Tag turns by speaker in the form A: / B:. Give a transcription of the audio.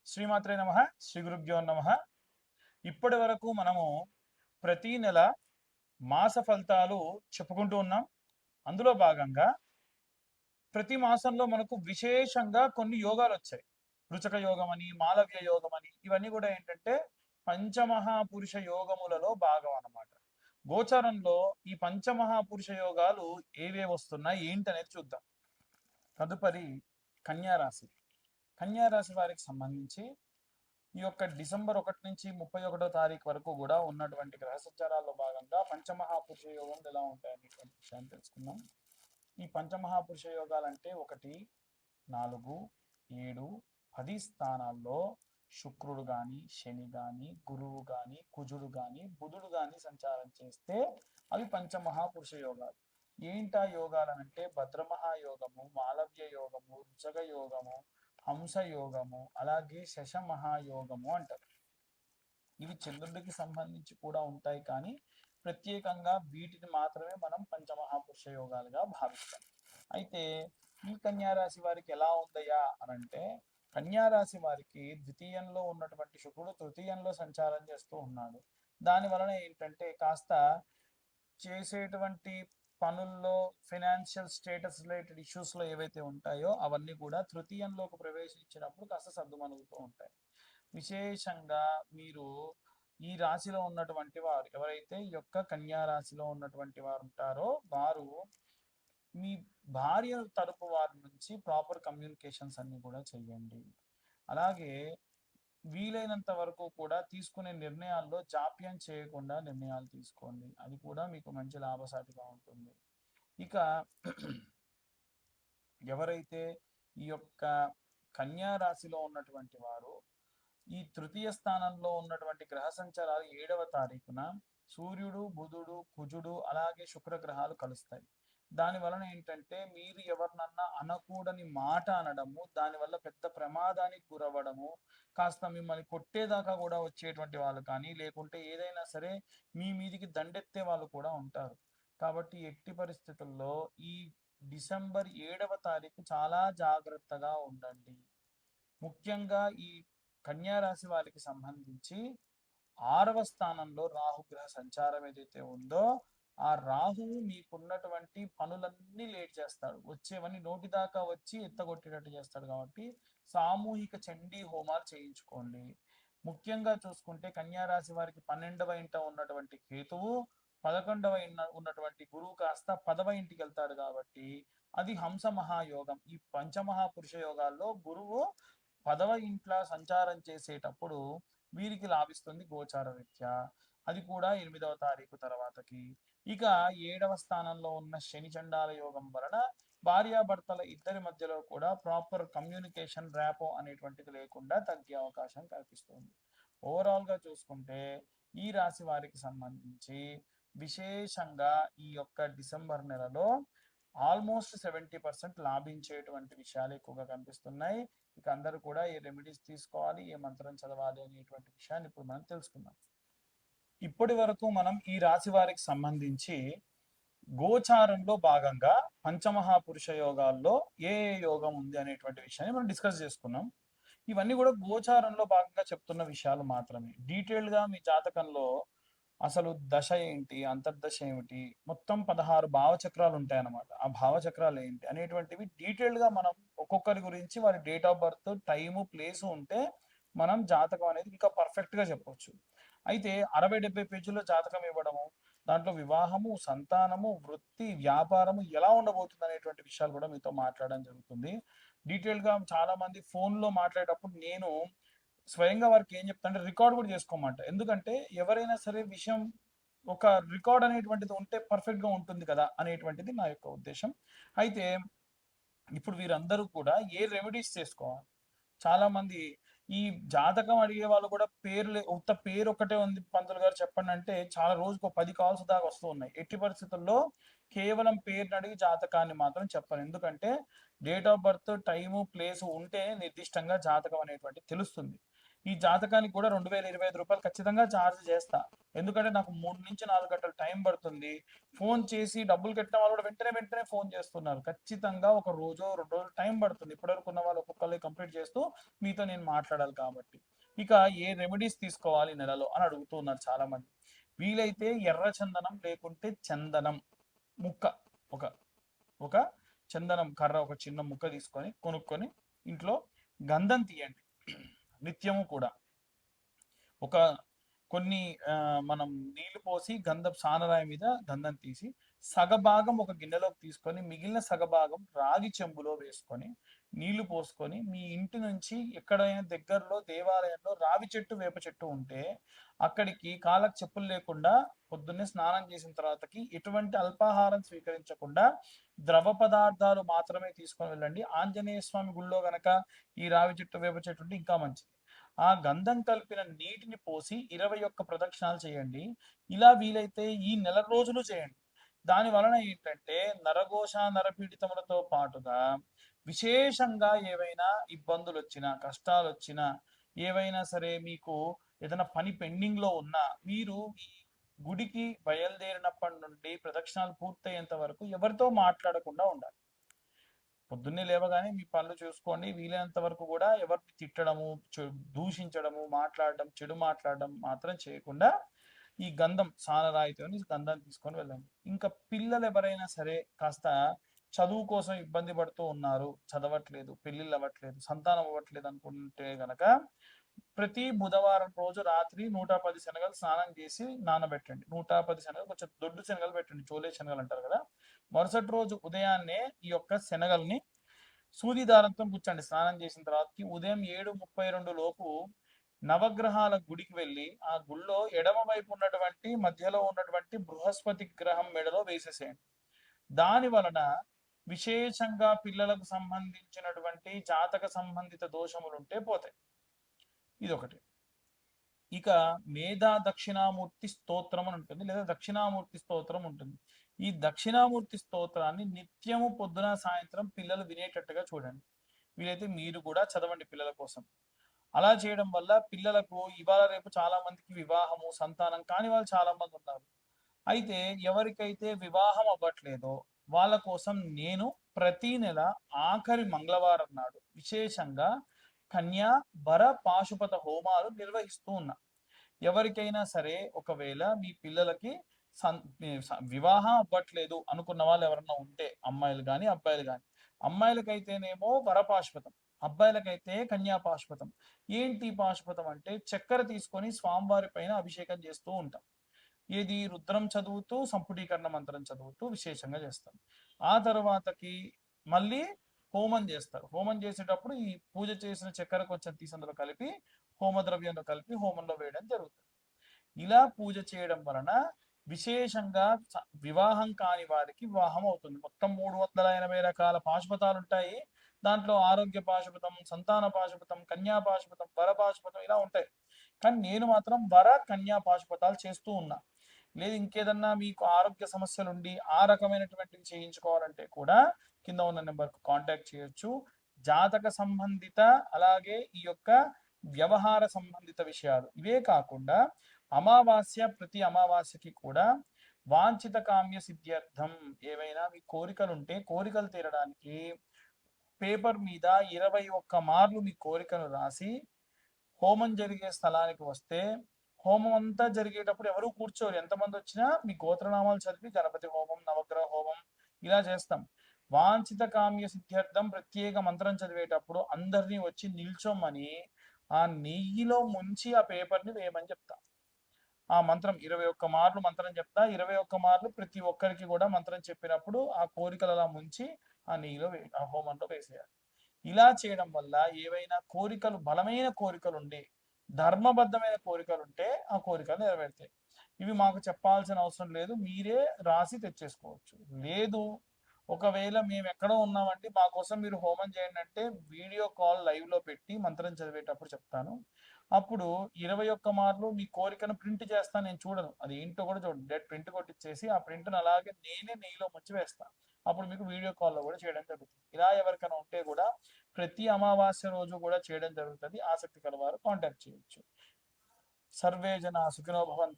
A: శ్రీమాత్రే నమ. శ్రీ గురుభ్యో నమ. ఇప్పటి వరకు మనము ప్రతి నెల మాస ఫలితాలు చెప్పుకుంటూ ఉన్నాం. అందులో భాగంగా ప్రతి మాసంలో మనకు విశేషంగా కొన్ని యోగాలు వచ్చాయి. రుచక యోగం అని, మాలవ్య యోగం అని, ఇవన్నీ కూడా ఏంటంటే పంచమహాపురుష యోగములలో భాగం అన్నమాట. గోచారంలో ఈ పంచమహాపురుష యోగాలు ఏవే వస్తున్నాయి ఏంటి అనేది చూద్దాం. తదుపరి కన్యారాశి. కన్యారాశి వారికి సంబంధించి ఈ యొక్క డిసెంబర్ 1 నుంచి 31వ తారీఖు వరకు కూడా ఉన్నటువంటి గ్రహ సంచారాల్లో భాగంగా పంచమహాపురుష యోగం ఎలా ఉంటాయనేటువంటి విషయాన్ని తెలుసుకుందాం. ఈ పంచమహాపురుష యోగాలు అంటే 1, 4, 7, 10 స్థానాల్లో శుక్రుడు కానీ, శని కానీ, గురువు కానీ, కుజుడు కానీ, బుధుడు కానీ సంచారం చేస్తే అవి పంచమహాపురుష యోగాలు. ఏంటా యోగాలు అంటే భద్రమహాయోగము, మాలవ్య యోగము, రుచక యోగము, హంస యోగము, అలాగే శశ మహాయోగము అంటారు. ఇవి చంద్రుడికి సంబంధించి కూడా ఉంటాయి, కానీ ప్రత్యేకంగా వీటిని మాత్రమే మనం పంచమహాపురుష యోగాలుగా భావిస్తాం. అయితే ఈ కన్యారాశి వారికి ఎలా ఉందయ్యా అనంటే, కన్యారాశి వారికి ద్వితీయంలో ఉన్నటువంటి శుక్రుడు తృతీయంలో సంచారం చేస్తూ ఉన్నాడు. దాని వలన ఏంటంటే కాస్త చేసేటువంటి పనుల్లో ఫైనాన్షియల్ స్టేటస్ రిలేటెడ్ ఇష్యూస్లో ఏవైతే ఉంటాయో అవన్నీ కూడా తృతీయంలోకి ప్రవేశించినప్పుడు కాస్త సర్దుమణుగుతూ ఉంటాయి. విశేషంగా మీరు ఈ రాశిలో ఉన్నటువంటి వారు ఎవరైతే ఈ యొక్క కన్యా రాశిలో ఉన్నటువంటి వారు ఉంటారో వారు మీ భార్య తరపు వారి నుంచి ప్రాపర్ కమ్యూనికేషన్స్ అన్ని కూడా చెయ్యండి. అలాగే వీలైనంత వరకు కూడా తీసుకునే నిర్ణయాల్లో జాప్యం చేయకుండా నిర్ణయాలు తీసుకోండి. అది కూడా మీకు మంచి లాభసాటిగా ఉంటుంది. ఇక ఎవరైతే ఈ యొక్క కన్యా రాశిలో ఉన్నటువంటి వారు ఈ తృతీయ స్థానంలో ఉన్నటువంటి గ్రహ సంచారాలు 7వ తారీఖున సూర్యుడు, బుధుడు, కుజుడు అలాగే శుక్ర గ్రహాలు కలుస్తాయి. దాని వలన ఏంటంటే మీరు ఎవరినన్నా అనకూడని మాట అనడము, దానివల్ల పెద్ద ప్రమాదానికి గురవ్వడము, కాస్త మిమ్మల్ని కొట్టేదాకా కూడా వచ్చేటువంటి వాళ్ళు కానీ, లేకుంటే ఏదైనా సరే మీ మీదికి దండెత్తే వాళ్ళు కూడా ఉంటారు. కాబట్టి ఎట్టి పరిస్థితుల్లో ఈ డిసెంబర్ 7వ తారీఖు చాలా జాగ్రత్తగా ఉండండి. ముఖ్యంగా ఈ కన్యా రాశి వారికి సంబంధించి 6వ స్థానంలో రాహుగ్రహ సంచారం ఏదైతే ఉందో ఆ రాహువు మీకున్నటువంటి పనులన్నీ లేట్ చేస్తాడు. వచ్చేవన్నీ నోటి దాకా వచ్చి ఎత్తగొట్టేటట్టు చేస్తాడు. కాబట్టి సామూహిక చండీ హోమాలు చేయించుకోండి. ముఖ్యంగా చూసుకుంటే కన్యా రాశి వారికి 12వ ఇంట ఉన్నటువంటి కేతువు, 11వ ఉన్నటువంటి గురువు కాస్త 10వ ఇంటికి వెళ్తాడు. కాబట్టి అది హంస మహాయోగం. ఈ పంచమహాపురుష యోగాల్లో గురువు 10వ ఇంట్లో సంచారం చేసేటప్పుడు వీరికి లాభిస్తుంది గోచార రీత్యా. అది కూడా 8వ తారీఖు తర్వాతకి. ఇక 7వ స్థానంలో ఉన్న శని చండాల యోగం వలన భార్యాభర్తల ఇద్దరి మధ్యలో కూడా ప్రాపర్ కమ్యూనికేషన్ ర్యాపో అనేటువంటిది లేకుండా తగ్గే అవకాశం కనిపిస్తుంది. ఓవరాల్గా చూసుకుంటే ఈ రాశి వారికి సంబంధించి విశేషంగా ఈ యొక్క డిసెంబర్ నెలలో ఆల్మోస్ట్ 70% లాభించేటువంటి విషయాలు ఎక్కువగా కనిపిస్తున్నాయి. ఇక అందరూ కూడా ఏ రెమెడీస్ తీసుకోవాలి, ఏ మంత్రం చదవాలి అనేటువంటి విషయాన్ని ఇప్పుడు మనం తెలుసుకుందాం. ఇప్పటి వరకు మనం ఈ రాశి వారికి సంబంధించి గోచారంలో భాగంగా పంచమహాపురుష యోగాల్లో ఏ ఏ యోగం ఉంది అనేటువంటి విషయాన్ని మనం డిస్కస్ చేసుకున్నాం. ఇవన్నీ కూడా గోచారంలో భాగంగా చెప్తున్న విషయాలు మాత్రమే. డీటెయిల్గా మీ జాతకంలో అసలు దశ ఏంటి, అంతర్దశ ఏమిటి, మొత్తం 16 భావచక్రాలు ఉంటాయన్నమాట. ఆ భావచక్రాలు ఏంటి అనేటువంటివి డీటెయిల్గా మనం ఒక్కొక్కరి గురించి వారి date of birth, time, place ఉంటే మనం జాతకం అనేది ఇంకా పర్ఫెక్ట్గా చెప్పవచ్చు. అయితే 60-70 పేజీల్లో జాతకం ఇవ్వడము, దాంట్లో వివాహము, సంతానము, వృత్తి, వ్యాపారము ఎలా ఉండబోతుంది అనేటువంటి విషయాలు కూడా మీతో మాట్లాడడం జరుగుతుంది. డీటెయిల్గా చాలా మంది ఫోన్లో మాట్లాడేటప్పుడు నేను స్వయంగా వారికి ఏం చెప్తానంటే రికార్డ్ కూడా చేసుకోమంట. ఎందుకంటే ఎవరైనా సరే విషయం ఒక రికార్డ్ అనేటువంటిది ఉంటే పర్ఫెక్ట్గా ఉంటుంది కదా అనేటువంటిది నా యొక్క ఉద్దేశం. అయితే ఇప్పుడు వీరందరూ కూడా ఏ రెమెడీస్ చేసుకోవాలి. చాలా మంది ఈ జాతకం అడిగే వాళ్ళు కూడా పేర్లు ఉత్త పేరు ఒకటే ఉంది పంతులు గారు చెప్పండి అంటే చాలా రోజుకు 10 కాల్స్ దాకా వస్తూ ఉన్నాయి. ఎట్టి పరిస్థితుల్లో కేవలం పేరుని అడిగి జాతకాన్ని మాత్రం చెప్పను. ఎందుకంటే date of birth, time, place ఉంటే నిర్దిష్టంగా జాతకం అనేటువంటి తెలుస్తుంది. ఈ జాతకానికి కూడా 2025 రూపాయలు ఖచ్చితంగా ఛార్జ్ చేస్తా. ఎందుకంటే నాకు 3 నుంచి 4 గంటలు టైం పడుతుంది. ఫోన్ చేసి డబ్బులు కట్టిన వాళ్ళు కూడా వెంటనే వెంటనే ఫోన్ చేస్తున్నారు. ఖచ్చితంగా ఒక రోజో 2 రోజులు టైం పడుతుంది. ఇప్పటివరకు ఉన్న వాళ్ళు ఒక్కొక్కరు కంప్లీట్ చేస్తూ మీతో నేను మాట్లాడాలి కాబట్టి. ఇక ఏ రెమెడీస్ తీసుకోవాలి నెలలో అని అడుగుతున్నారు చాలా మంది. వీలైతే ఎర్ర చందనం లేకుంటే చందనం ముక్క, ఒక ఒక చందనం కర్ర ఒక చిన్న ముక్క తీసుకొని కొనుక్కొని ఇంట్లో గంధం తీయండి. నిత్యము కూడా ఒక కొన్ని మనం నీళ్లు పోసి గంధం సానరాయి మీద గంధం తీసి సగభాగం ఒక గిన్నెలోకి తీసుకొని మిగిలిన సగభాగం రాగి చెంబులో వేసుకొని నీళ్లు పోసుకొని మీ ఇంటి నుంచి ఎక్కడైనా దగ్గరలో దేవాలయంలో రావి చెట్టు వేప చెట్టు ఉంటే అక్కడికి కాళ్ళకు చెప్పులు లేకుండా పొద్దున్నే స్నానం చేసిన తర్వాతకి ఎటువంటి అల్పాహారం స్వీకరించకుండా ద్రవ పదార్థాలు మాత్రమే తీసుకొని వెళ్ళండి. ఆంజనేయ స్వామి గుళ్ళో గనక ఈ రావి చెట్టు వేప చెట్టు ఉంటే ఇంకా మంచిది. ఆ గంధం కలిపిన నీటిని పోసి 21 ప్రదక్షిణాలు చేయండి. ఇలా వీలైతే ఈ నెల రోజులు చేయండి. దాని వలన ఏంటంటే నరఘోష నరపీడితములతో పాటుగా విశేషంగా ఏవైనా ఇబ్బందులు వచ్చినా కష్టాలు వచ్చినా ఏవైనా సరే మీకు ఏదైనా పని పెండింగ్ లో ఉన్నా మీరు ఈ గుడికి బయలుదేరినప్పటి నుండి ప్రదక్షిణాలు పూర్తయ్యేంత వరకు ఎవరితో మాట్లాడకుండా ఉండాలి. పొద్దున్నే లేవగానే మీ పనులు చూసుకోండి. వీలైనంత వరకు కూడా ఎవరిని తిట్టడము, దూషించడము, మాట్లాడడం, చెడు మాట్లాడడం మాత్రం చేయకుండా ఈ గంధం సానరాయితో గంధం తీసుకొని వెళ్ళండి. ఇంకా పిల్లలు ఎవరైనా సరే కాస్త చదువు కోసం ఇబ్బంది పడుతూ ఉన్నారు, చదవట్లేదు, పెళ్లిళ్ళు అవ్వట్లేదు, సంతానం అవ్వట్లేదు అనుకుంటే గనక ప్రతి బుధవారం రోజు రాత్రి 110 శనగలు స్నానం చేసి నానబెట్టండి. 110 శనగలు, కొంచెం దొడ్డు శనగలు పెట్టండి, చోలే శనగలు అంటారు కదా. మరుసటి రోజు ఉదయాన్నే ఈ యొక్క శనగల్ని సూది దారంతో గుచ్చండి. స్నానం చేసిన తర్వాతకి ఉదయం 7:32 లోపు నవగ్రహాల గుడికి వెళ్ళి ఆ గుళ్ళో ఎడమ వైపు ఉన్నటువంటి మధ్యలో ఉన్నటువంటి బృహస్పతి గ్రహం మెడలో వేసేసేయండి. దాని వలన విశేషంగా పిల్లలకు సంబంధించినటువంటి జాతక సంబంధిత దోషములుంటే పోతాయి. ఇదొకటి. ఇక మేధా దక్షిణామూర్తి స్తోత్రం అని ఉంటుంది, లేదా దక్షిణామూర్తి స్తోత్రం ఉంటుంది. ఈ దక్షిణామూర్తి స్తోత్రాన్ని నిత్యము పొద్దున సాయంత్రం పిల్లలు వినేటట్టుగా చూడండి. వీలైతే మీరు కూడా చదవండి పిల్లల కోసం. అలా చేయడం వల్ల పిల్లలకు ఇవాళ రేపు చాలా మందికి వివాహము సంతానం కాని వాళ్ళు చాలా మంది ఉన్నారు. అయితే ఎవరికైతే వివాహం అవ్వట్లేదో వాళ్ళ కోసం నేను ప్రతి నెల ఆఖరి మంగళవారం నాడు విశేషంగా కన్యా వర పాశుపత హోమాలు నిర్వహిస్తూ ఉన్నా. ఎవరికైనా సరే ఒకవేళ మీ పిల్లలకి వివాహం అవ్వట్లేదు అనుకున్న వాళ్ళు ఎవరన్నా ఉంటే అమ్మాయిలు కానీ అబ్బాయిలు కానీ, అమ్మాయిలకైతేనేమో వరపాశుపతం, అబ్బాయిలకైతే కన్యా పాశుపతం. ఏంటి పాశుపతం అంటే చక్కెర తీసుకొని స్వామివారి పైన అభిషేకం చేస్తూ ఉంటాం. ఏది రుద్రం చదువుతూ సంపుటీకరణ మంత్రం చదువుతూ విశేషంగా చేస్తాం. ఆ తర్వాతకి మళ్ళీ హోమం చేస్తారు. హోమం చేసేటప్పుడు ఈ పూజ చేసిన చక్కెర కొంచెం తీసి అందులో కలిపి హోమద్రవ్యంలో కలిపి హోమంలో వేయడం జరుగుతుంది. ఇలా పూజ చేయడం వలన విశేషంగా వివాహం కాని వారికి వివాహం అవుతుంది. మొత్తం 380 రకాల పాశుపతాలు ఉంటాయి. దాంట్లో ఆరోగ్య పాశుపతం, సంతాన పాశుపతం, కన్యా పాశుపతం, వర పాశుపతం ఇలా ఉంటాయి. కానీ నేను మాత్రం వర కన్యా పాశుపతాలు చేస్తూ ఉన్నా. లేదు ఇంకేదన్నా మీకు ఆరోగ్య సమస్యలు ఉండి ఆ రకమైనటువంటివి చేయించుకోవాలంటే కూడా కింద ఉన్న నెంబర్కు కాంటాక్ట్ చేయొచ్చు. జాతక సంబంధిత అలాగే ఈ యొక్క వ్యవహార సంబంధిత విషయాలు ఇవే కాకుండా అమావాస్య ప్రతి అమావాస్యకి కూడా వాంఛిత కామ్య సిద్ధ్యర్థం ఏవైనా మీ కోరికలు ఉంటే కోరికలు తీరడానికి పేపర్ మీద 21 మార్లు మీ కోరికను రాసి హోమం జరిగే స్థలానికి వస్తే హోమం అంతా జరిగేటప్పుడు ఎవరు కూర్చోరు. ఎంతమంది వచ్చినా మీ గోత్రనామాలు చదివి గణపతి హోమం, నవగ్రహ హోమం ఇలా చేస్తాం. వాంఛిత కామ్య సిద్ధ్యర్థం ప్రత్యేక మంత్రం చదివేటప్పుడు అందరినీ వచ్చి నిల్చోమని ఆ నెయ్యిలో ముంచి ఆ పేపర్ని వేయమని చెప్తా. ఆ మంత్రం 21 మార్లు మంత్రం చెప్తా. 21 మార్లు ప్రతి ఒక్కరికి కూడా మంత్రం చెప్పినప్పుడు ఆ కోరికలు అలా ముంచి ఆ నెయ్యిలో ఆ హోమంలో వేసేయాలి. ఇలా చేయడం వల్ల ఏవైనా కోరికలు బలమైన కోరికలు ఉండి ధర్మబద్ధమైన కోరికలు ఉంటే ఆ కోరికలు నెరవేరుతాయి. ఇవి మాకు చెప్పాల్సిన అవసరం లేదు, మీరే రాసి తెచ్చేసుకోవచ్చు. లేదు ఒకవేళ మేము ఎక్కడో ఉన్నామంటే మా కోసం మీరు హోమం చేయండి అంటే వీడియో కాల్ లైవ్ లో పెట్టి మంత్రం చదివేటప్పుడు చెప్తాను. అప్పుడు 21 మార్లు మీ కోరికను ప్రింట్ చేస్తాను. నేను చూడను, అది ఏంటో కూడా చూడండి, డైరెక్ట్ ప్రింట్ కొట్టించేసి ఆ ప్రింట్ను అలాగే నేనే నెయ్యిలో ముంచి వేస్తాను. అప్పుడు మీకు వీడియో కాల్లో కూడా చేయడం జరుగుతుంది. ఇలా ఎవరికైనా ఉంటే కూడా ప్రతి అమావాస్య రోజు కూడా చేయడం జరుగుతుంది. ఆసక్తి కల వారు కాంటాక్ట్ చేయొచ్చు. సర్వే జన సుఖినో భవంతు.